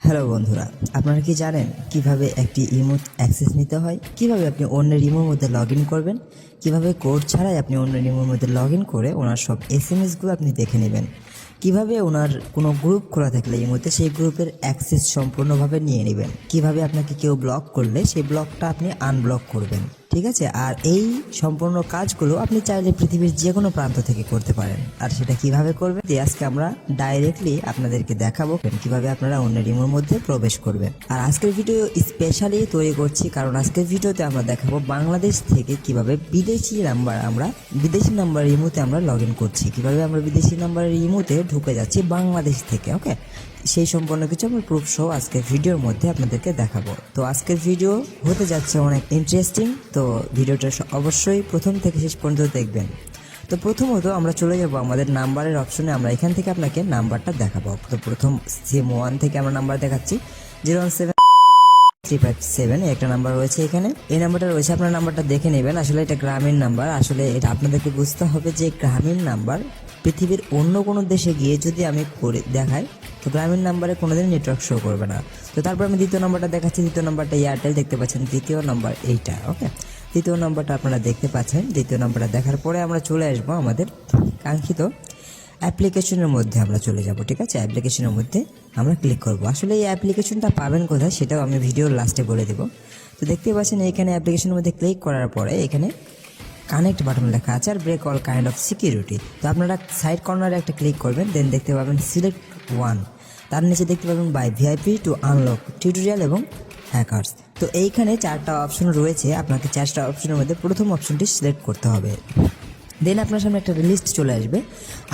Hello বন্ধুরা, আপনারা কি জানেন কিভাবে একটি ইমোট অ্যাক্সেস নিতে হয়? কিভাবে আপনি অন্যের ইমোর মধ্যে লগ ইন করবেন? কিভাবে কোড ছাড়াই আপনি অন্যের ইমোর মধ্যে লগ ইন করে ওনার সব এসএমএসগুলো আপনি দেখে নেবেন? কিভাবে ওনার কোনো গ্রুপ খোলা থাকলে ইমোতে সেই গ্রুপের অ্যাক্সেস সম্পূর্ণভাবে নিয়ে নেবেন? কিভাবে আপনাকে কেউ ব্লক করলে সেই ব্লকটা আপনি আনব্লক করবেন? ঠিক আছে, আর এই সম্পূর্ণ কাজগুলো আপনি চাইলে পৃথিবীর যে কোনো প্রান্ত থেকে করতে পারেন। আর সেটা কিভাবে করবেন আজকে আমরা ডাইরেক্টলি আপনাদেরকে দেখাবো কিভাবে আপনারা অন্যের ইমোর মধ্যে প্রবেশ করবেন। আর আজকের ভিডিও স্পেশালি তৈরি করছি কারণ আজকের ভিডিওতে আমরা দেখাবো বাংলাদেশ থেকে কিভাবে বিদেশি নাম্বার ইমোতে আমরা লগ ইন করছি, কিভাবে আমরা বিদেশি নাম্বারের ইমোতে ঢুকে যাচ্ছি বাংলাদেশ থেকে। ওকে, সেই সম্পূর্ণ কিছু আমরা প্রুফ সহ আজকের ভিডিওর মধ্যে আপনাদেরকে দেখাবো। তো আজকের ভিডিও হতে যাচ্ছে অনেক ইন্টারেস্টিং, তো ভিডিওটা অবশ্যই প্রথম থেকে শেষ পর্যন্ত দেখবেন। তো প্রথমত আমরা চলে যাব আমাদের নাম্বারের অপশনে, আমরা এখান থেকে আপনাকে নাম্বারটা দেখাবো। তো প্রথম সিম 1 থেকে আমরা নাম্বার দেখাচ্ছি 0173573 একটা নাম্বার রয়েছে এখানে। এই নাম্বারটা রয়েছে, আপনার নাম্বারটা দেখে নেবেন। আসলে এটা গ্রামীণ নাম্বার, আসলে এটা আপনাদেরকে বুঝতে হবে যে গ্রামীণ নাম্বার পৃথিবীর অন্য কোনো দেশে গিয়ে যদি আমি করে দেখাই তো গ্রামীণ নাম্বারে কোনোদিন নেটওয়ার্ক শো করবে না। তো তারপর আমি দ্বিতীয় নাম্বারটা দেখাচ্ছি, দ্বিতীয় নাম্বারটা এয়ারটেল দেখতে পাচ্ছেন, তৃতীয় নাম্বার এইটা। ওকে, তৃতীয় নাম্বারটা আপনারা দেখতে পাচ্ছেন। দ্বিতীয় নাম্বারটা দেখার পরে আমরা চলে আসবো আমাদের কাঙ্ক্ষিত অ্যাপ্লিকেশনের মধ্যে আমরা চলে যাব। ঠিক আছে, অ্যাপ্লিকেশনের মধ্যে আমরা ক্লিক করব। আসলে এই অ্যাপ্লিকেশনটা পাবেন কোথায় সেটাও আমি ভিডিওর লাস্টে বলে দেবো। তো দেখতে পাচ্ছেন এখানে অ্যাপ্লিকেশনের মধ্যে ক্লিক করার পরে এখানে কানেক্ট বাটন লেখা আছে আর break all kind of security. তো আপনারা সাইড কর্নারে একটা ক্লিক করবেন, দেন দেখতে পাবেন সিলেক্ট ওয়ান, তার নিচে দেখতে পাবেন buy VIP to unlock tutorial এবং হ্যাকার্স। তো এইখানে 4টা অপশন রয়েছে, আপনাকে 4টা অপশনের মধ্যে প্রথম অপশনটি সিলেক্ট করতে হবে। দেন আপনার সামনে একটা লিস্ট চলে আসবে।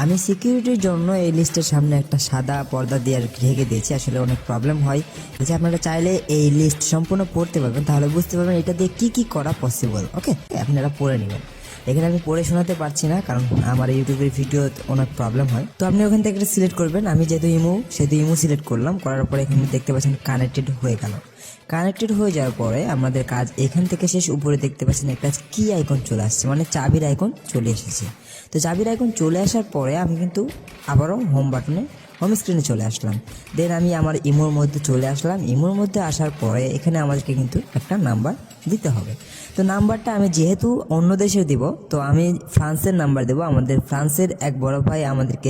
আমি সিকিউরিটির জন্য এই লিস্টের সামনে একটা সাদা পর্দা দিয়ে আর ঢেকে দিয়েছি, আসলে অনেক প্রবলেম হয়। যে আপনারা চাইলে এই লিস্ট সম্পূর্ণ পড়তে পারবেন, তাহলে বুঝতে পারবেন এটা দিয়ে কী কী করা পসিবল। ওকে, আপনারা পড়ে নেবেন। এখানে আমি পড়ে শোনাতে পারছি না কারণ আমার ইউটিউবের ভিডিও অনেক প্রবলেম হয়। তো আপনি ওখান থেকে সিলেক্ট করবেন। আমি যেহেতু ইমো সিলেক্ট করলাম, করার পরে এখানে দেখতে পাচ্ছেন কানেক্টেড হয়ে গেল। কানেক্টেড হয়ে যাওয়ার পরে আমাদের কাজ এখান থেকে শেষ। উপরে দেখতে পাচ্ছেন একটা কি আইকন চলে আসছে, মানে চাবির আইকন চলে এসেছে। তো চাবির আইকন চলে আসার পরে আমি কিন্তু আবারও হোম স্ক্রিনে চলে আসলাম। দেন আমি আমার ইমোর মধ্যে চলে আসলাম। ইমোর মধ্যে আসার পরে এখানে আমাদেরকে কিন্তু একটা নাম্বার দিতে হবে। তো নাম্বারটা আমি যেহেতু অন্য দেশে দিব, তো আমি ফ্রান্সের নাম্বার দেবো। আমাদের ফ্রান্সের এক বড় ভাই আমাদেরকে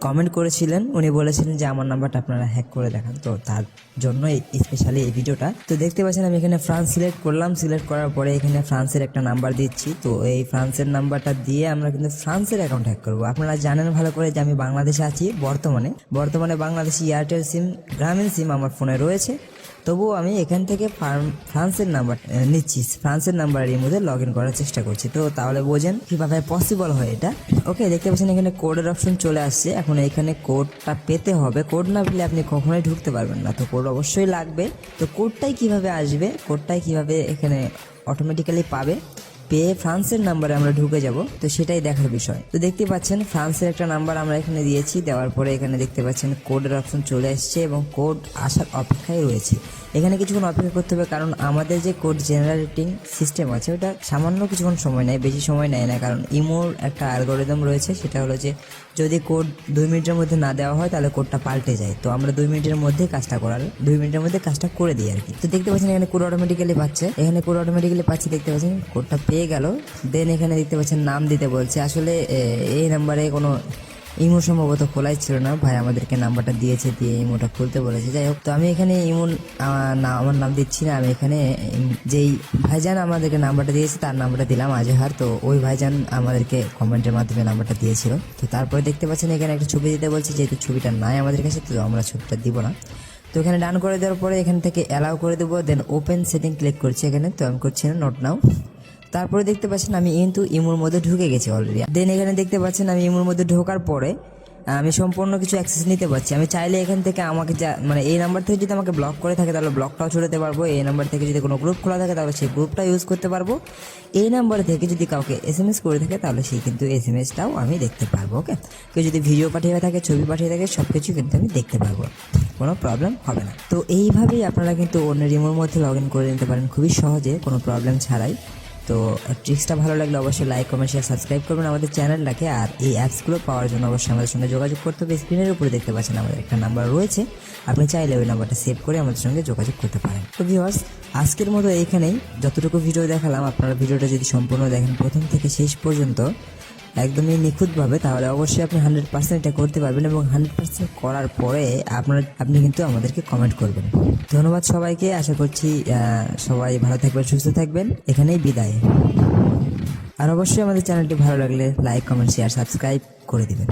কমেন্ট করেছিলেন, উনি বলেছিলেন যে আমার নাম্বারটা আপনারা হ্যাক করে দেখান, তো তার জন্য স্পেশালি এই ভিডিওটা। তো দেখতে পাচ্ছেন আমি এখানে ফ্রান্স সিলেক্ট করলাম। সিলেক্ট করার পরে এখানে ফ্রান্সের একটা নাম্বার দিচ্ছি। তো এই ফ্রান্সের নাম্বারটা দিয়ে আমরা কিন্তু ফ্রান্সের অ্যাকাউন্ট হ্যাক করবো। আপনারা জানেন ভালো করে যে আমি বাংলাদেশে আছি বর্তমানে বাংলাদেশি এয়ারটেল সিম, গ্রামীণ সিম আমার ফোনে রয়েছে। তবুও আমি এখান থেকে ফ্রান্সের নাম্বার নিচ্ছি, ফ্রান্সের নাম্বারের মধ্যে লগ ইন করার চেষ্টা করছি। তো তাহলে বোঝেন কীভাবে পসিবল হয় এটা। ওকে, দেখতে পাচ্ছেন এখানে কোডের অপশন চলে আসছে। এখন এখানে কোডটা পেতে হবে, কোড না পেলে আপনি কখনোই ঢুকতে পারবেন না। তো কোড অবশ্যই লাগবে। তো কোডটাই কিভাবে আসবে, কোডটাই কিভাবে এখানে অটোমেটিক্যালি পাবে, পেয়ে ফ্রান্সের নাম্বারে আমরা ঢুকে যাব, তো সেটাই দেখার বিষয়। তো দেখতে পাচ্ছেন ফ্রান্সের একটা নাম্বার আমরা এখানে দিয়েছি। দেওয়ার পরে এখানে দেখতে পাচ্ছেন কোডের অপশন চলে আসছে এবং কোড আসার অপেক্ষায় রয়েছে। এখানে কিছুক্ষণ অপেক্ষা করতে হবে কারণ আমাদের যে কোড জেনারেটিং সিস্টেম আছে ওটা সামান্য কিছুক্ষণ সময় নেয়, বেশি সময় নেয় না। কারণ ইমোর একটা অ্যালগোরিদম রয়েছে, সেটা হলো যে যদি কোড 2 মিনিটের মধ্যে না দেওয়া হয় তাহলে কোডটা পাল্টে যায়। তো আমরা 2 মিনিটের মধ্যে কাজটা করে দিই আর কি। তো দেখতে পাচ্ছেন এখানে কোড অটোমেটিক্যালি পাচ্ছে, দেখতে পাচ্ছেন কোডটা পেয়ে গেল। দেন এখানে দেখতে পাচ্ছেন নাম দিতে বলছে। আসলে এই নাম্বারে কোনো ইমো সম্ভবত খোলাই ছিল না, ভাই আমাদেরকে নাম্বারটা দিয়েছে, দিয়ে ইমোটা খুলতে বলেছে। যাই হোক, তো আমি এখানে আমার নাম দিচ্ছি না, আমি এখানে যেই ভাইজান আমাদেরকে নাম্বারটা দিয়েছে তার নাম্বারটা দিলাম, আজহার। তো ওই ভাইজান আমাদেরকে কমেন্টের মাধ্যমে নাম্বারটা দিয়েছিল। তো তারপরে দেখতে পাচ্ছেন এখানে একটা ছবি দিতে বলছে, যেহেতু ছবিটা নাই আমাদের কাছে তো আমরা ছবিটা দিব না। তো এখানে ডান করে দেওয়ার পরে এখান থেকে অ্যালাউ করে দেবো। দেন ওপেন সেটিং ক্লিক করছি এখানে, তো আমি করছি না, নোট নাও। তারপরে দেখতে পাচ্ছেন আমি কিন্তু ইমোর মধ্যে ঢুকে গেছি অলরেডি। দেন এখানে দেখতে পাচ্ছেন আমি ইমোর মধ্যে ঢোকার পরে আমি সম্পূর্ণ কিছু অ্যাক্সেস নিতে পারছি। আমি চাইলে এখান থেকে আমাকে এই নাম্বার থেকে যদি আমাকে ব্লক করে থাকে তাহলে ব্লকটাও ছড়াতে পারবো। এই নাম্বার থেকে যদি কোনো গ্রুপ খোলা থাকে তাহলে সেই গ্রুপটা ইউজ করতে পারবো। এই নাম্বার থেকে যদি কাউকে এসএমএস করে থাকে তাহলে সেই কিন্তু এসএমএসটাও আমি দেখতে পারবো। ওকে, কেউ যদি ভিডিও পাঠিয়ে থাকে, ছবি পাঠিয়ে থাকে, সব কিছু কিন্তু আমি দেখতে পারবো, কোনো প্রবলেম হবে না। তো এইভাবেই আপনারা কিন্তু অন্য ইমোর মধ্যে লগ ইন করে নিতে পারেন খুবই সহজে, কোনো প্রবলেম ছাড়াই। তো ট্রিক্সটা ভালো লাগলে অবশ্যই লাইক কমেন্ট শেয়ার সাবস্ক্রাইব করবেন আমাদের চ্যানেলটাকে। আর এই অ্যাপসগুলো পাওয়ার জন্য অবশ্যই আমাদের সঙ্গে যোগাযোগ করতে হবে। স্ক্রিনের উপরে দেখতে পাচ্ছেন আমাদের একটা নাম্বার রয়েছে, আপনি চাইলে ওই নাম্বারটা সেভ করে আমাদের সঙ্গে যোগাযোগ করতে পারেন। তো ভিউয়ার্স, আজকের মতো এইখানেই। যতটুকু ভিডিও দেখালাম, আপনারা ভিডিওটা যদি সম্পূর্ণ দেখেন প্রথম থেকে শেষ পর্যন্ত একদমই নিখুঁতভাবে, তাহলে অবশ্যই আপনি 100% এটা করতে পারবেন এবং 100% করার পরে আপনি কিন্তু আমাদেরকে কমেন্ট করবেন। ধন্যবাদ সবাইকে, আশা করছি সবাই ভালো থাকবেন, সুস্থ থাকবেন। এখানেই বিদায়। আর অবশ্যই আমাদের চ্যানেলটি ভালো লাগলে লাইক কমেন্ট শেয়ার সাবস্ক্রাইব করে দিবেন।